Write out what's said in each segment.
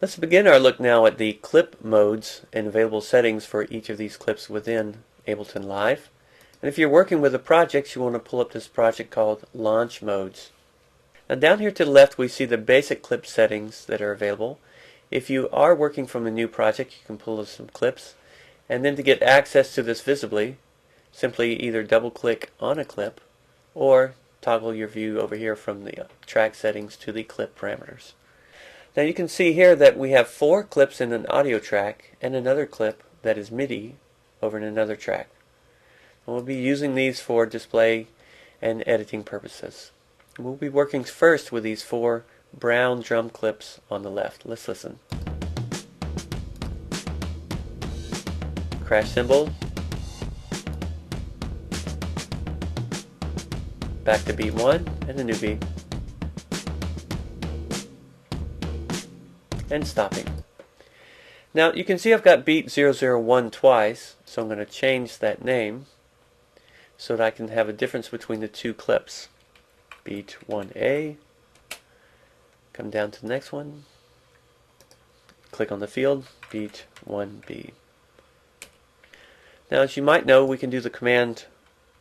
Let's begin our look now at the clip modes and available settings for each of these clips within Ableton Live. And if you're working with a project, you want to pull up this project called Launch Modes. Now down here to the left we see the basic clip settings that are available. If you are working from a new project, you can pull up some clips. And then to get access to this visibly, simply either double click on a clip or toggle your view over here from the track settings to the clip parameters. Now you can see here that we have 4 clips in an audio track and another clip that is MIDI over in another track. And we'll be using these for display and editing purposes. We'll be working first with these 4 brown drum clips on the left. Let's listen. Crash cymbal. Back to beat 1 and a new beat. And stopping. Now you can see I've got beat 001 twice, so I'm going to change that name so that I can have a difference between the 2 clips. Beat 1A, come down to the next one, click on the field, beat 1B. Now as you might know, we can do the Command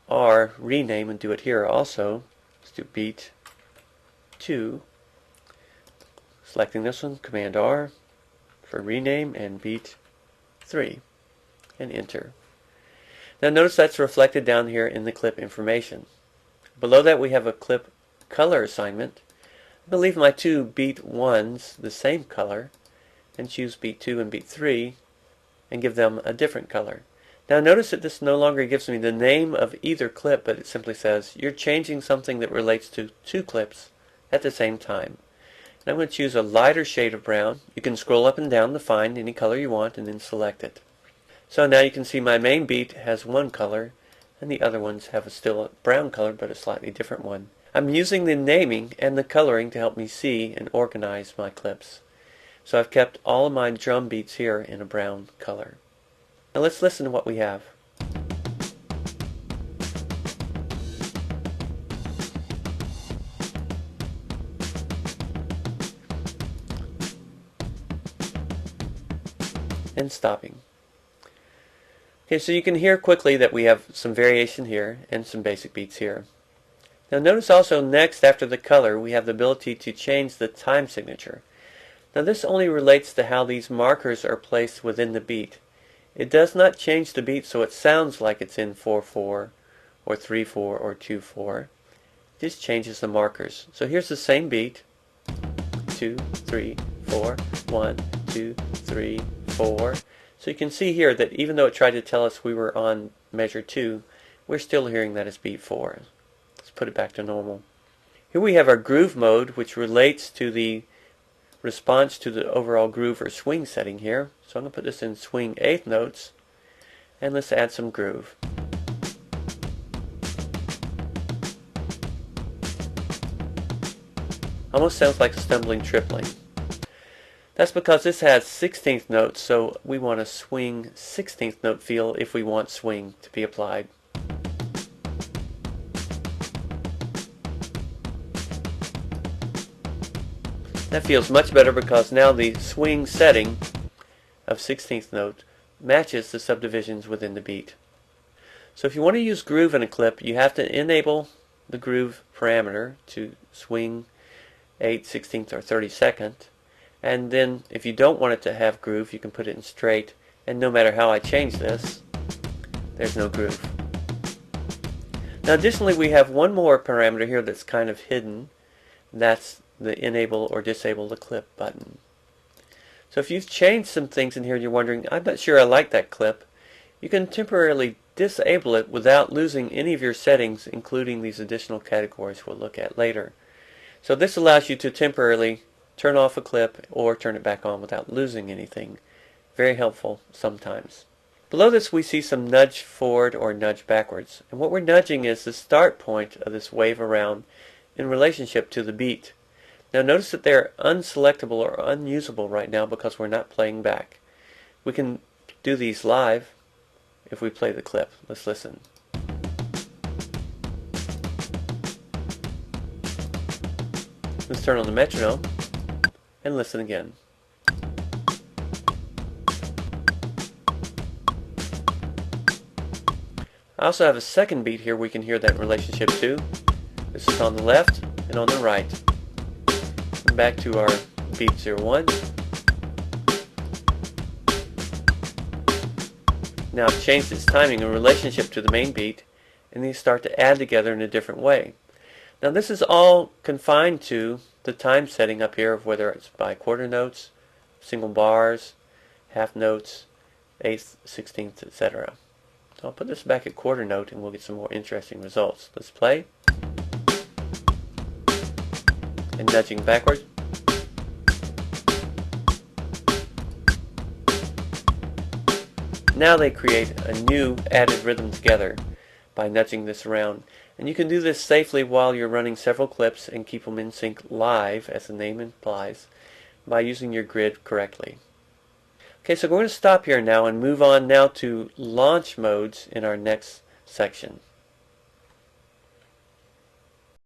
R rename and do it here also. Let's do beat 2. Selecting this one, Command R for rename, and beat 3, and enter. Now notice that's reflected down here in the clip information. Below that we have a clip color assignment. I'm going to leave my 2 beat 1s the same color and choose beat 2 and beat 3 and give them a different color. Now notice that this no longer gives me the name of either clip, but it simply says you're changing something that relates to 2 clips at the same time. And I'm going to choose a lighter shade of brown. You can scroll up and down to find any color you want and then select it. So now you can see my main beat has one color and the other ones have still a brown color but a slightly different one. I'm using the naming and the coloring to help me see and organize my clips. So I've kept all of my drum beats here in a brown color. Now let's listen to what we have. And stopping. Okay, so you can hear quickly that we have some variation here and some basic beats here. Now notice also next after the color we have the ability to change the time signature. Now this only relates to how these markers are placed within the beat. It does not change the beat so it sounds like it's in 4/4 or 3/4 or 2/4. It just changes the markers. So here's the same beat. 2, 3, 4, 1, 2, 3, 4. So you can see here that even though it tried to tell us we were on measure 2, we're still hearing that as beat 4. Let's put it back to normal. Here we have our groove mode, which relates to the response to the overall groove or swing setting here. So I'm going to put this in swing 8th notes, and let's add some groove. Almost sounds like a stumbling tripling. That's because this has 16th notes, so we want a swing 16th note feel if we want swing to be applied. That feels much better because now the swing setting of 16th note matches the subdivisions within the beat. So if you want to use groove in a clip, you have to enable the groove parameter to swing 8, 16th, or 32nd. And then if you don't want it to have groove, you can put it in straight, and no matter how I change this, there's no groove. Now additionally we have one more parameter here that's kind of hidden. That's the enable or disable the clip button. So if you've changed some things in here and you're wondering, I'm not sure I like that clip, you can temporarily disable it without losing any of your settings, including these additional categories we'll look at later. So this allows you to temporarily turn off a clip or turn it back on without losing anything. Very helpful sometimes. Below this we see some nudge forward or nudge backwards. And what we're nudging is the start point of this wave around in relationship to the beat. Now notice that they're unselectable or unusable right now because we're not playing back. We can do these live if we play the clip. Let's listen. Let's turn on the metronome and listen again. I also have a second beat here we can hear that relationship to. This is on the left and on the right. And back to our beat 01. Now I've changed its timing in relationship to the main beat, and these start to add together in a different way. Now this is all confined to the time setting up here of whether it's by quarter notes, single bars, half notes, eighths, sixteenths, etc. So I'll put this back at quarter note and we'll get some more interesting results. Let's play. And nudging backwards. Now they create a new added rhythm together by nudging this around. And you can do this safely while you're running several clips and keep them in sync live, as the name implies, by using your grid correctly. Okay, so we're going to stop here now and move on now to launch modes in our next section.